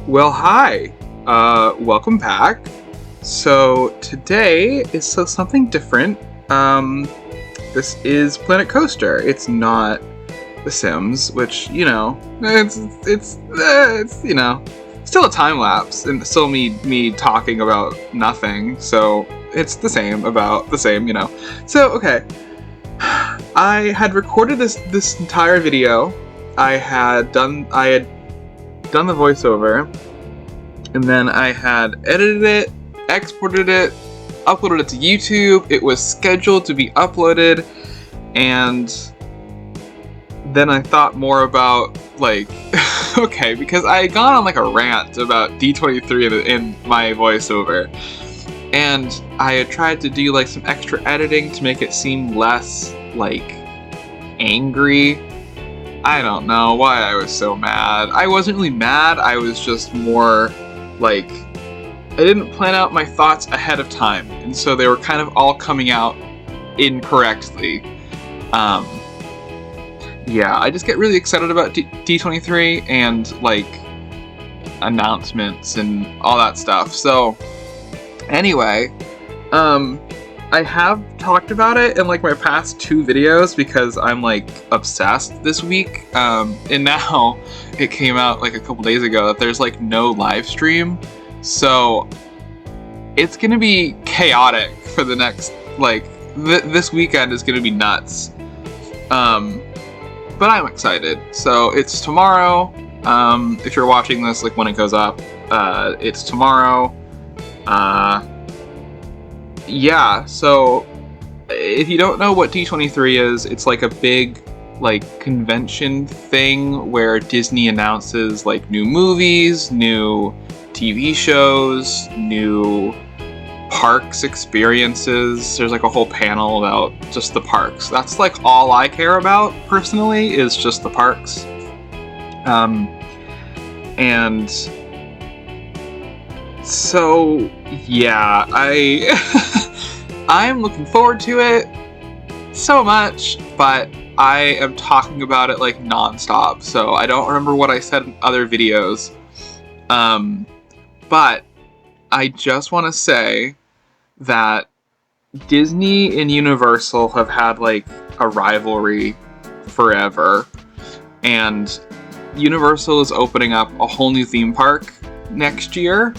Well, hi. Welcome back. So today is something different. This is Planet Coaster. It's not The Sims, which it's still a time lapse and still me talking about nothing. So it's the same about the same. So okay, I had recorded this entire video. I had done the voiceover, and then I had edited it, exported it, uploaded it to YouTube. It was scheduled to be uploaded, and then I thought more about, okay, because I had gone on a rant about D23 in my voiceover, and I had tried to do some extra editing to make it seem less angry. I don't know why I was so mad. I wasn't really mad, I was just more I didn't plan out my thoughts ahead of time, and so they were kind of all coming out incorrectly. Yeah, I just get really excited about D23 and announcements and all that stuff. So anyway, I have talked about it in my past 2 videos because I'm obsessed this week. And now it came out a couple days ago that there's no live stream. So it's gonna be chaotic for the next this weekend is gonna be nuts. But I'm excited. So it's tomorrow. If you're watching this when it goes up, it's tomorrow. Yeah, so if you don't know what D23 is, it's a big convention thing where Disney announces new movies, new TV shows, new parks experiences. There's a whole panel about just the parks. That's all I care about personally, is just the parks. And so yeah, I'm looking forward to it so much, but I am talking about it non-stop, so I don't remember what I said in other videos. But I just want to say that Disney and Universal have had a rivalry forever, and Universal is opening up a whole new theme park next year,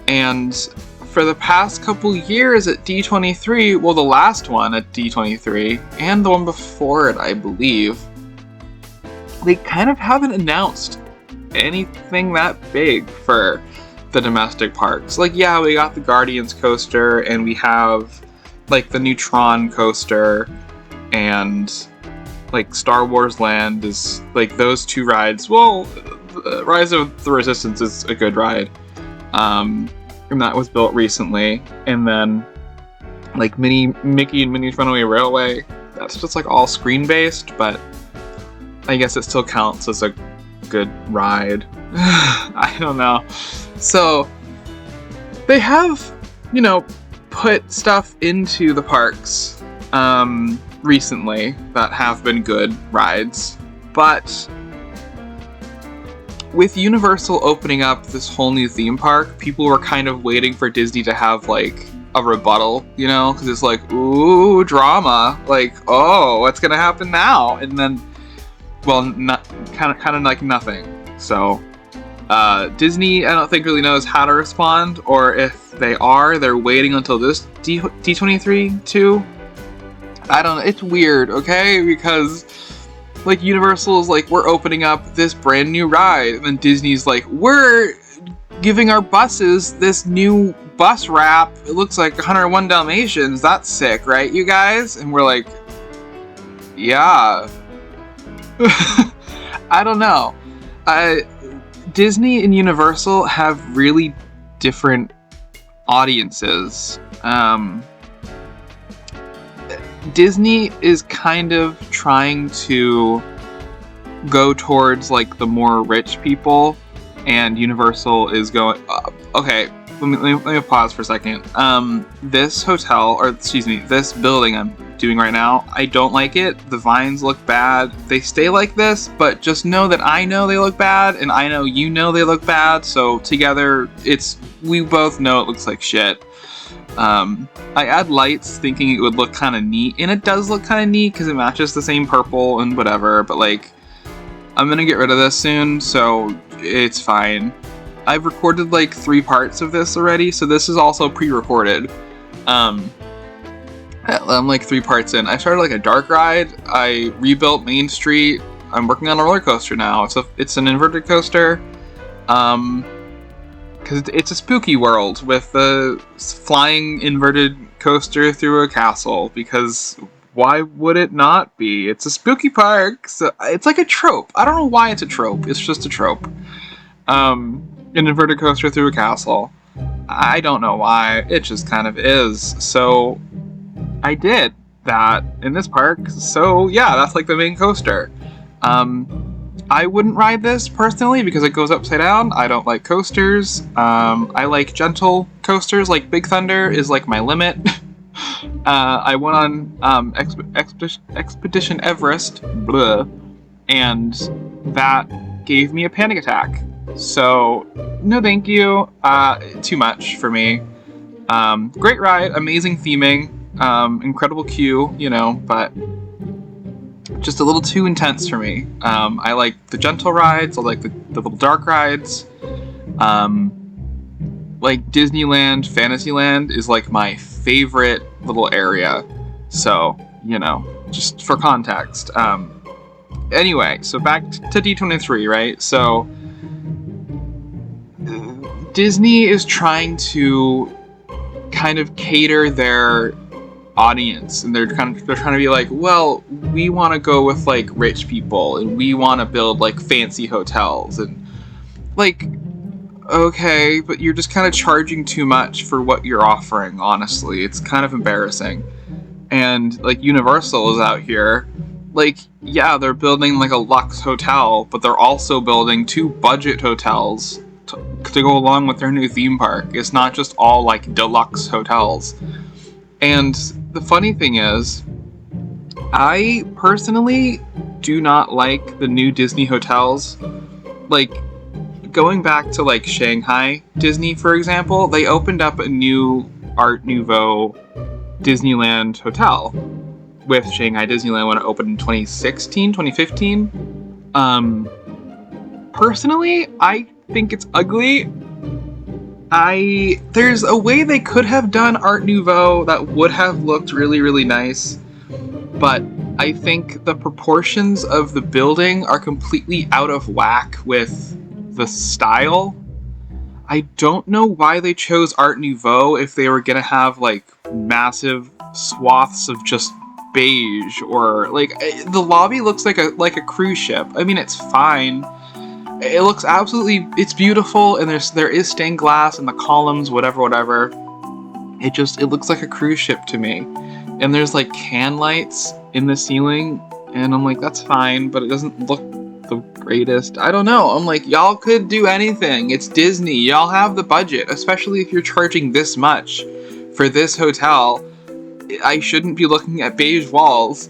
and for the past couple years at D23, well, the last one at D23 and the one before it, I believe, they kind of haven't announced anything that big for the domestic parks. Yeah, we got the Guardians coaster, and we have the new Tron coaster, and Star Wars Land is those 2 rides. Well, Rise of the Resistance is a good ride, and that was built recently. And then Mickey and Minnie's Runaway Railway, that's just all screen based, but I guess it still counts as a good ride. I don't know. So they have, put stuff into the parks recently that have been good rides, but with Universal opening up this whole new theme park, people were kind of waiting for Disney to have a rebuttal, because it's ooh, drama, oh, what's gonna happen now? And then, well, not kind of nothing. So Disney, I don't think, really knows how to respond, or if they're waiting until this D23 too. I don't know. It's weird, okay? Because Universal is we're opening up this brand new ride, and then Disney's we're giving our buses this new bus wrap. It looks like 101 Dalmatians. That's sick, right, you guys? And we're yeah. I don't know. Disney and Universal have really different audiences. Disney is kind of trying to go towards the more rich people, and Universal is going okay, let me pause for a second. This hotel, or excuse me, this building I'm doing right now, I don't like it. The vines look bad. They stay like this, but just know that I know they look bad, and I know you know they look bad. So together, we both know it looks like shit. I add lights thinking it would look kind of neat, and it does look kind of neat because it matches the same purple and whatever, but like, I'm gonna get rid of this soon, so it's fine. I've recorded like 3 parts of this already, so this is also pre-recorded. I'm like 3 parts in. I started like a dark ride, I rebuilt Main Street, I'm working on a roller coaster now. It's an inverted coaster. Because it's a spooky world with a flying inverted coaster through a castle, because why would it not be? It's a spooky park, so it's like a trope. I don't know why it's a trope, it's just a trope. An inverted coaster through a castle. I don't know why, it just kind of is. So I did that in this park, so yeah, that's like the main coaster. I wouldn't ride this personally because it goes upside down. I don't like coasters. I like gentle coasters, like Big Thunder is like my limit. I went on Expedition Everest, and that gave me a panic attack. So no thank you. Too much for me. Great ride, amazing theming, incredible queue, but just a little too intense for me. I like the gentle rides, I like the little dark rides. Like Disneyland, Fantasyland is like my favorite little area. So, just for context. Anyway, so back to D23, right? So, Disney is trying to kind of cater their audience, and they're trying to be like, well, we want to go with like rich people, and we want to build like fancy hotels, and like, okay, but you're just kind of charging too much for what you're offering. Honestly, it's kind of embarrassing. And like Universal is out here, like, yeah, they're building like a luxe hotel, but they're also building 2 budget hotels to go along with their new theme park. It's not just all like deluxe hotels. And the funny thing is, I personally do not like the new Disney hotels. Like, going back to like Shanghai Disney, for example, they opened up a new Art Nouveau Disneyland hotel with Shanghai Disneyland when it opened in 2016, 2015. Personally, I think it's ugly. There's a way they could have done Art Nouveau that would have looked really, really nice, but I think the proportions of the building are completely out of whack with the style. I don't know why they chose Art Nouveau if they were gonna have like massive swaths of just beige, or like the lobby looks like a cruise ship. I mean, it's fine. It looks it's beautiful, and there is stained glass in the columns, whatever. It looks like a cruise ship to me. And there's like can lights in the ceiling, and I'm like, that's fine, but it doesn't look the greatest. I don't know. I'm like, y'all could do anything. It's Disney. Y'all have the budget, especially if you're charging this much for this hotel. I shouldn't be looking at beige walls.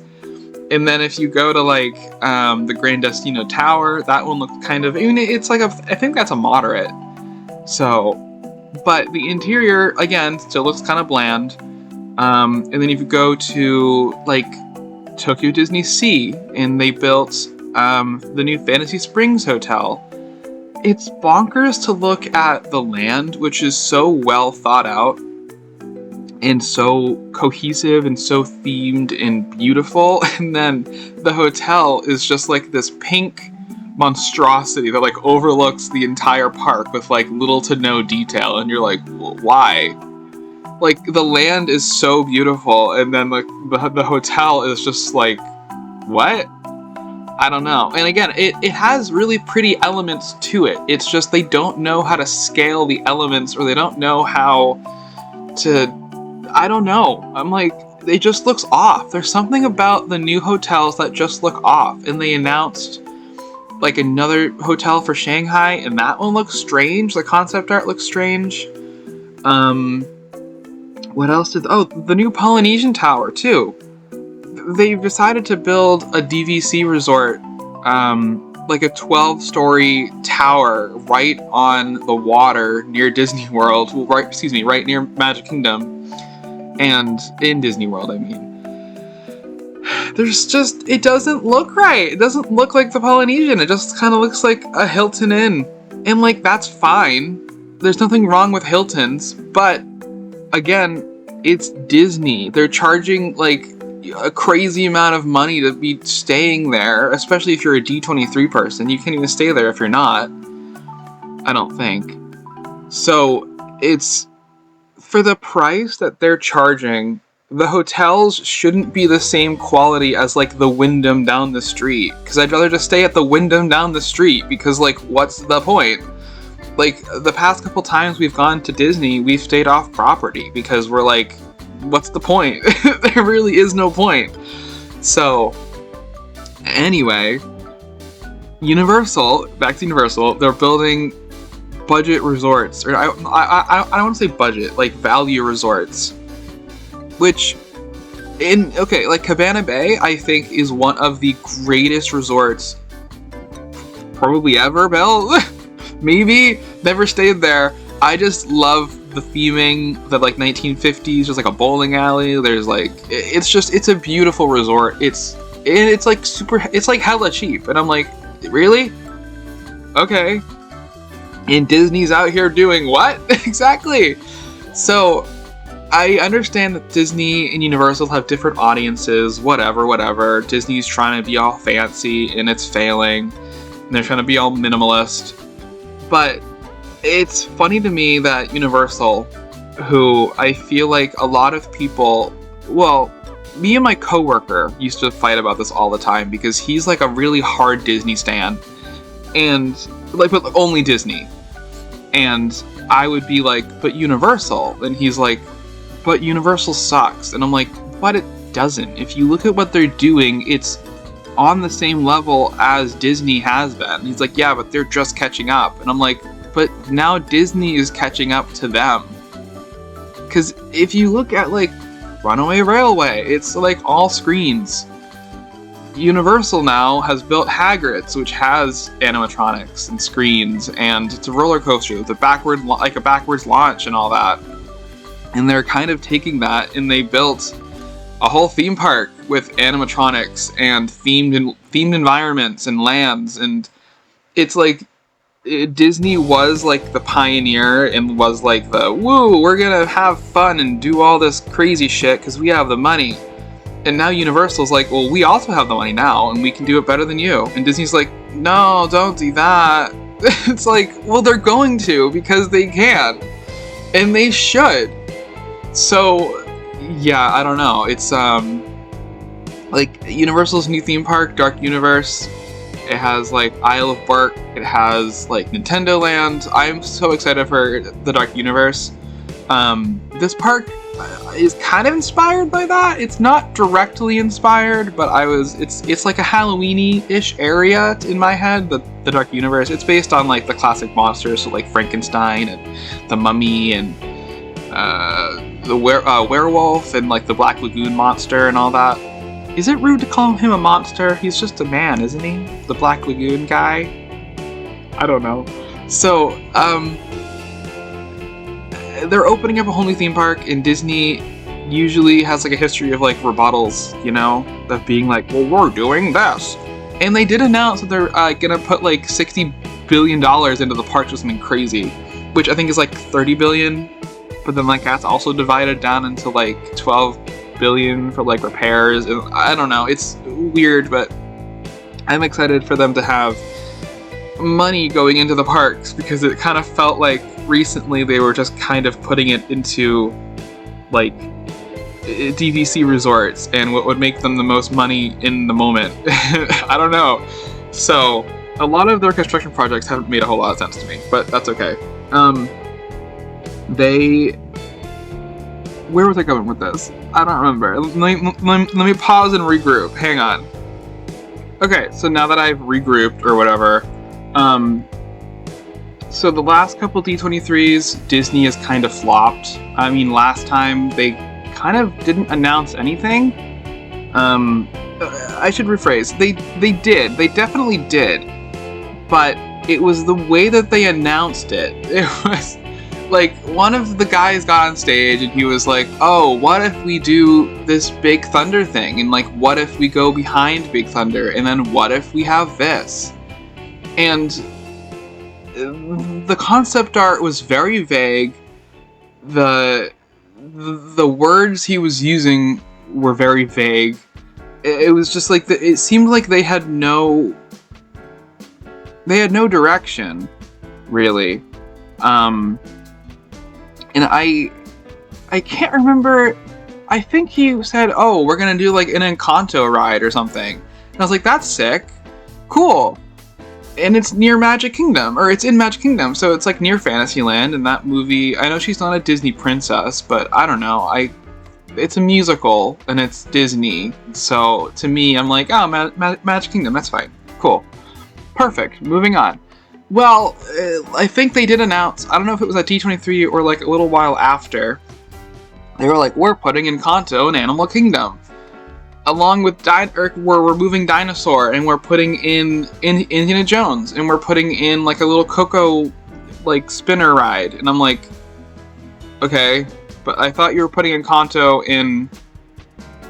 And then if you go to like the Grand Destino Tower, that one looks kind of, I mean, it's like I think that's a moderate. So, but the interior again still looks kind of bland. And then if you go to like Tokyo Disney Sea, and they built the new Fantasy Springs Hotel. It's bonkers to look at the land, which is so well thought out and so cohesive and so themed and beautiful, and then the hotel is just like this pink monstrosity that like overlooks the entire park with like little to no detail, and you're like, well, why? Like, the land is so beautiful, and then like the hotel is just like, what? I don't know. And again, it has really pretty elements to it. It's just they don't know how to scale the elements, or they don't know how to, I don't know. I'm like, it just looks off. There's something about the new hotels that just look off. And they announced like another hotel for Shanghai, and that one looks strange. The concept art looks strange. Um, what else the new Polynesian Tower too. They've decided to build a DVC resort, like a 12-story tower right on the water near Disney World. Right near Magic Kingdom, and in Disney World, I mean. It doesn't look right. It doesn't look like the Polynesian. It just kind of looks like a Hilton Inn. And, like, that's fine. There's nothing wrong with Hiltons. But, again, it's Disney. They're charging, like, a crazy amount of money to be staying there, especially if you're a D23 person. You can't even stay there if you're not. I don't think. So, it's... for the price that they're charging... the hotels shouldn't be the same quality as, like, the Wyndham down the street. Because I'd rather just stay at the Wyndham down the street. Because, like, what's the point? Like, the past couple times we've gone to Disney, we've stayed off property. Because we're like, what's the point? There really is no point. So, anyway. Back to Universal, they're building budget resorts. Or I don't want to say budget, like, value resorts. Which, like Cabana Bay, I think is one of the greatest resorts probably ever built. Maybe, never stayed there. I just love the theming, the like 1950s, there's like a bowling alley, there's like, it's a beautiful resort. It's like hella cheap. And I'm like, really? Okay. And Disney's out here doing what? Exactly. So, I understand that Disney and Universal have different audiences, whatever. Disney's trying to be all fancy, and it's failing. And they're trying to be all minimalist. But it's funny to me that Universal, who I feel like a lot of people... well, me and my coworker used to fight about this all the time, because he's like a really hard Disney stan. And, like, but only Disney. And I would be like, but Universal. And he's like, but Universal sucks. And I'm like, but it doesn't. If you look at what they're doing, it's on the same level as Disney has been. And he's like, yeah, but they're just catching up. And I'm like, but now Disney is catching up to them. Because if you look at, like, Runaway Railway, it's, like, all screens. Universal now has built Hagrid's, which has animatronics and screens, and it's a roller coaster with a backwards launch and all that. And they're kind of taking that, and they built a whole theme park with animatronics and themed environments and lands. And it's like Disney was like the pioneer and was like the woo, we're gonna have fun and do all this crazy shit because we have the money. And now Universal's like, well, we also have the money now, and we can do it better than you. And Disney's like, no, don't do that. It's like, well, they're going to, because they can. And they should. So, yeah, I don't know. It's, like, Universal's new theme park, Dark Universe. It has, like, Isle of Bark. It has, like, Nintendo Land. I'm so excited for the Dark Universe. This park is kind of inspired by that. It's not directly inspired, but it's like a Halloween-y-ish area in my head, the Dark Universe. It's based on, like, the classic monsters, so, like, Frankenstein and the Mummy and the werewolf and, like, the Black Lagoon monster and all that. Is it rude to call him a monster? He's just a man, isn't he? The Black Lagoon guy? I don't know. So, they're opening up a whole new theme park, and Disney usually has, like, a history of, like, rebuttals, you know? Of being like, well, we're doing this. And they did announce that they're gonna put, like, $60 billion into the parks or something crazy. Which I think is, like, 30 billion. But then, like, that's also divided down into, like, 12 billion for, like, repairs. And I don't know, it's weird, but I'm excited for them to have money going into the parks, because it kind of felt like recently they were just kind of putting it into, like, DVC resorts and what would make them the most money in the moment. I don't know. So a lot of their construction projects haven't made a whole lot of sense to me, but that's okay. Where was I going with this? I don't remember. Let me pause and regroup. Hang on. Okay, so now that I've regrouped or whatever, So the last couple D23s, Disney has kind of flopped. I mean, last time they kind of didn't announce anything. I should rephrase. They did. They definitely did. But it was the way that they announced it. It was like one of the guys got on stage and he was like, "Oh, what if we do this Big Thunder thing? And like, what if we go behind Big Thunder? And then what if we have this?" And the concept art was very vague. The words he was using were very vague. It was just like it seemed like they had no direction, really. And I can't remember. I think he said, "Oh, we're gonna do like an Encanto ride or something." And I was like, "That's sick, cool." And it's near Magic Kingdom, or it's in Magic Kingdom, so it's like near Fantasyland. And that movie, I know she's not a Disney princess, but I don't know. It's a musical and it's Disney, so to me, I'm like, oh, Magic Kingdom, that's fine, cool, perfect. Moving on. Well, I think they did announce. I don't know if it was at D23 or like a little while after. They were like, we're putting Encanto in Animal Kingdom. Along with we're removing Dinosaur, and we're putting in Indiana Jones, and we're putting in like a little Coco like spinner ride, and I'm like, okay, but I thought you were putting Encanto in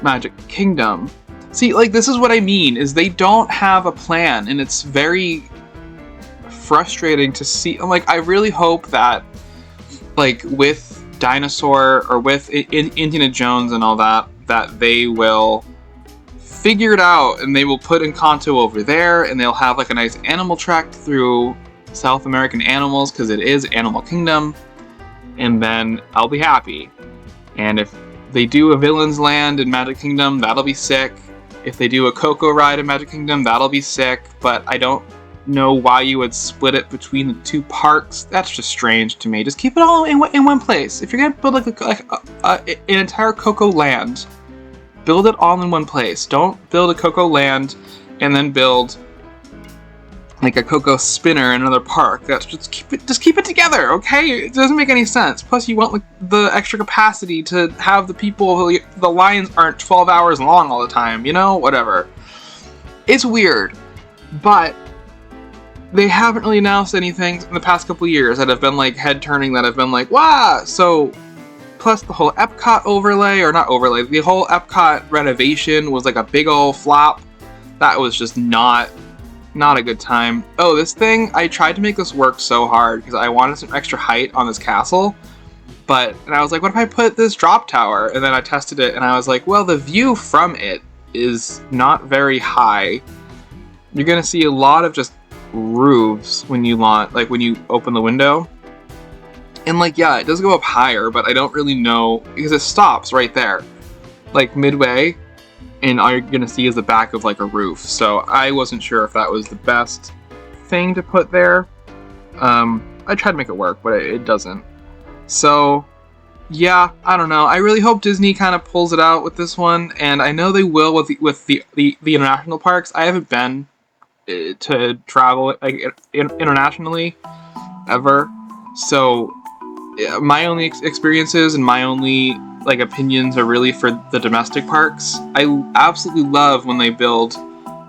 Magic Kingdom. See, like, this is what I mean, is they don't have a plan, and it's very frustrating to see. I'm like, I really hope that like with Dinosaur or with Indiana Jones and all that they will figure it out, and they will put Encanto over there, and they'll have like a nice animal track through South American animals, because it is Animal Kingdom, and then I'll be happy. And if they do a Villain's Land in Magic Kingdom, that'll be sick. If they do a Coco ride in Magic Kingdom, that'll be sick. But I don't know why you would split it between the two parks. That's just strange to me. Just keep it all in one place. If you're gonna build an entire Coco land, build it all in one place. Don't build a Coco land and then build like a Coco spinner in another park. That's just keep it together, okay? It doesn't make any sense. Plus, you want like the extra capacity to have the people. The lines aren't 12 hours long all the time. You know, whatever. It's weird, but they haven't really announced anything in the past couple years that have been like head turning. That have been like, wow. So. Plus the whole Epcot the whole Epcot renovation was like a big old flop. That was just not a good time. Oh, this thing, I tried to make this work so hard because I wanted some extra height on this castle. And I was like, what if I put this drop tower? And then I tested it and I was like, well, the view from it is not very high. You're gonna see a lot of just roofs when you open the window. And like, yeah, it does go up higher, but I don't really know, because it stops right there, like midway, and all you're gonna see is the back of like a roof. So I wasn't sure if that was the best thing to put there. I tried to make it work, but it doesn't. So yeah, I don't know. I really hope Disney kind of pulls it out with this one, and I know they will with the international parks. I haven't been to travel like internationally ever, so. Yeah, my only experiences and my only like opinions are really for the domestic parks. I absolutely love when they build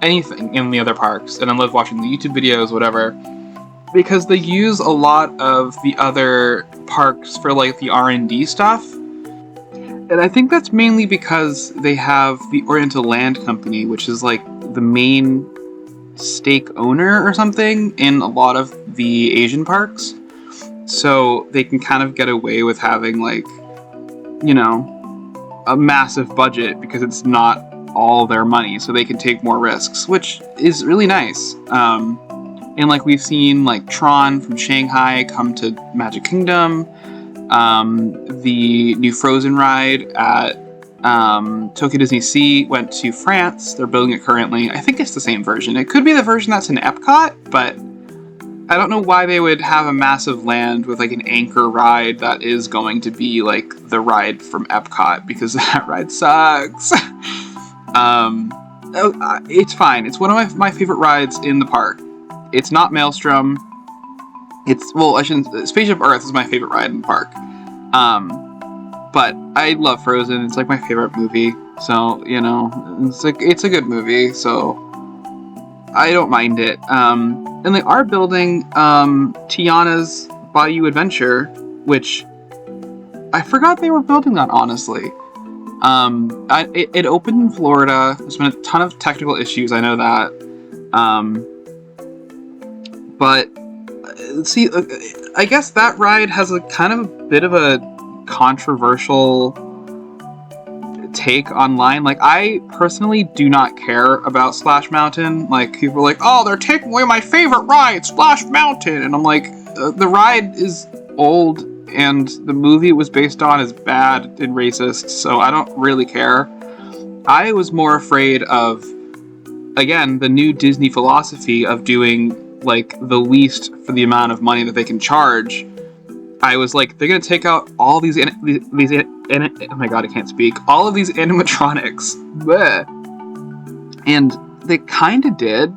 anything in the other parks, and I love watching the YouTube videos, whatever, because they use a lot of the other parks for like the R&D stuff. And I think that's mainly because they have the Oriental Land Company, which is like the main stake owner or something in a lot of the Asian parks. So they can kind of get away with having like, you know, a massive budget because it's not all their money. So they can take more risks, which is really nice. And like we've seen like Tron from Shanghai come to Magic Kingdom. The new Frozen ride at Tokyo Disney Sea went to France. They're building it currently. I think it's the same version. It could be the version that's in Epcot, but I don't know why they would have a massive land with like an anchor ride that is going to be like the ride from Epcot, because that ride sucks. It's fine. It's one of my favorite rides in the park. It's not Maelstrom. I shouldn't. Spaceship Earth is my favorite ride in the park. But I love Frozen. It's like my favorite movie. So, it's a good movie. So I don't mind it. And they are building Tiana's Bayou Adventure, which I forgot they were building that, honestly. It opened in Florida. There's been a ton of technical issues. I know that. But see, I guess that ride has a kind of a bit of a controversial take online. Like, I personally do not care about Splash Mountain. Like, people are like, oh, they're taking away my favorite ride, Splash Mountain. And I'm like, the ride is old, and the movie it was based on is bad and racist, so I don't really care. I was more afraid of, again, the new Disney philosophy of doing, like, the least for the amount of money that they can charge. I was like, they're gonna take out all these oh my god, I can't speak. All of these animatronics. Bleh. And they kind of did.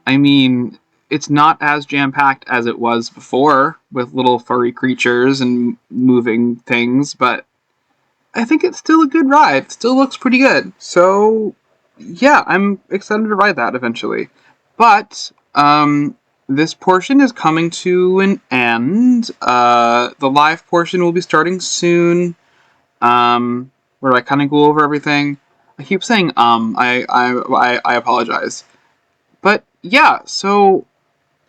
I mean, it's not as jam-packed as it was before, with little furry creatures and moving things, but I think it's still a good ride. It still looks pretty good. So, yeah, I'm excited to ride that eventually. But, this portion is coming to an end. The live portion will be starting soon, where I kind of go over everything. I keep saying, I apologize. But, yeah, so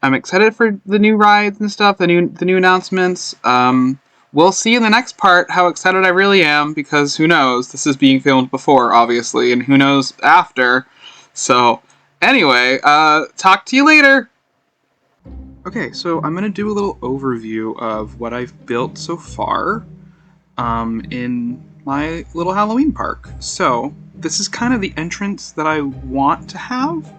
I'm excited for the new rides and stuff, the new announcements. We'll see in the next part how excited I really am, because who knows? This is being filmed before, obviously, and who knows after. So, anyway, talk to you later! Okay, so I'm going to do a little overview of what I've built so far in my little Halloween park. So, this is kind of the entrance that I want to have.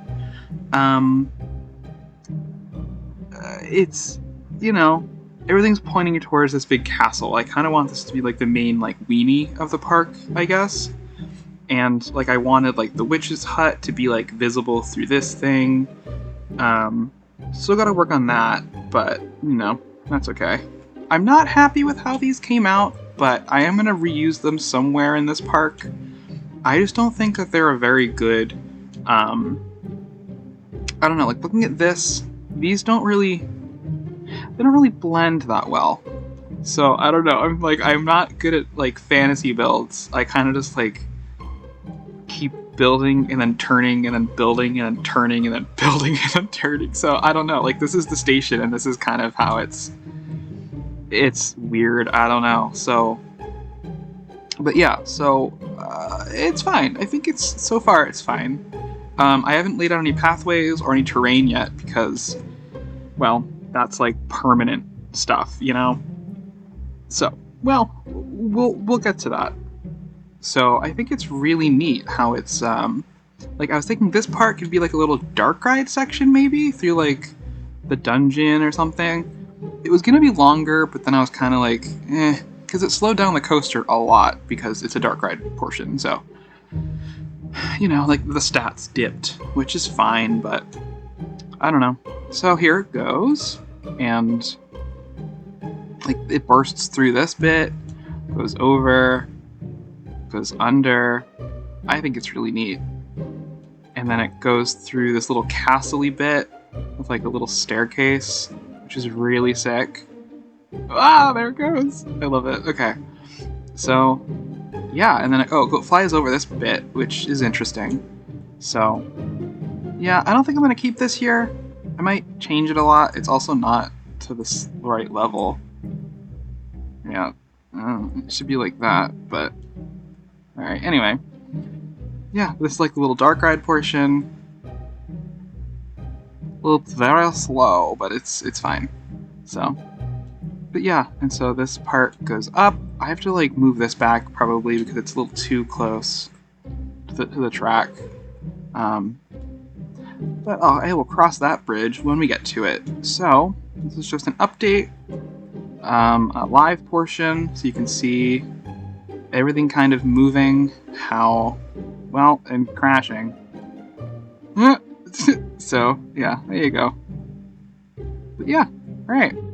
It's, everything's pointing towards this big castle. I kind of want this to be like the main, like, weenie of the park, I guess. And, like, I wanted, like, the witch's hut to be, like, visible through this thing. Still gotta work on that, but, that's okay. I'm not happy with how these came out, but I am gonna reuse them somewhere in this park. I just don't think that they're a very good, I don't know, like, looking at this, these don't really blend that well. So, I don't know, I'm not good at, like, fantasy builds. I kind of just, like, keep building and then turning and then building and then turning and then building and then turning. So, I don't know, like, this is the station and this is kind of how it's weird, I don't know. So, but yeah, so, it's fine. I think so far it's fine. I haven't laid out any pathways or any terrain yet because, well, that's like permanent stuff, So, well, we'll get to that. So I think it's really neat how it's like, I was thinking this part could be like a little dark ride section maybe through like the dungeon or something. It was gonna be longer, but then I was kind of like, because it slowed down the coaster a lot because it's a dark ride portion. So, like the stats dipped, which is fine, but I don't know. So here it goes, and like it bursts through this bit, goes over, goes under. I think it's really neat. And then it goes through this little castle-y bit with like a little staircase, which is really sick. Ah, there it goes. I love it. Okay. So, yeah, and then it flies over this bit, which is interesting. So, yeah, I don't think I'm going to keep this here. I might change it a lot. It's also not to the right level. Yeah, it should be like that, but... Alright, anyway. Yeah, this is like the little dark ride portion. Well, it's very slow, but it's fine. So, but yeah, and so this part goes up. I have to like move this back probably because it's a little too close to the track. But I will cross that bridge when we get to it. So, this is just an update. A live portion, so you can see everything kind of moving, and crashing. So, yeah, there you go. But yeah, All right.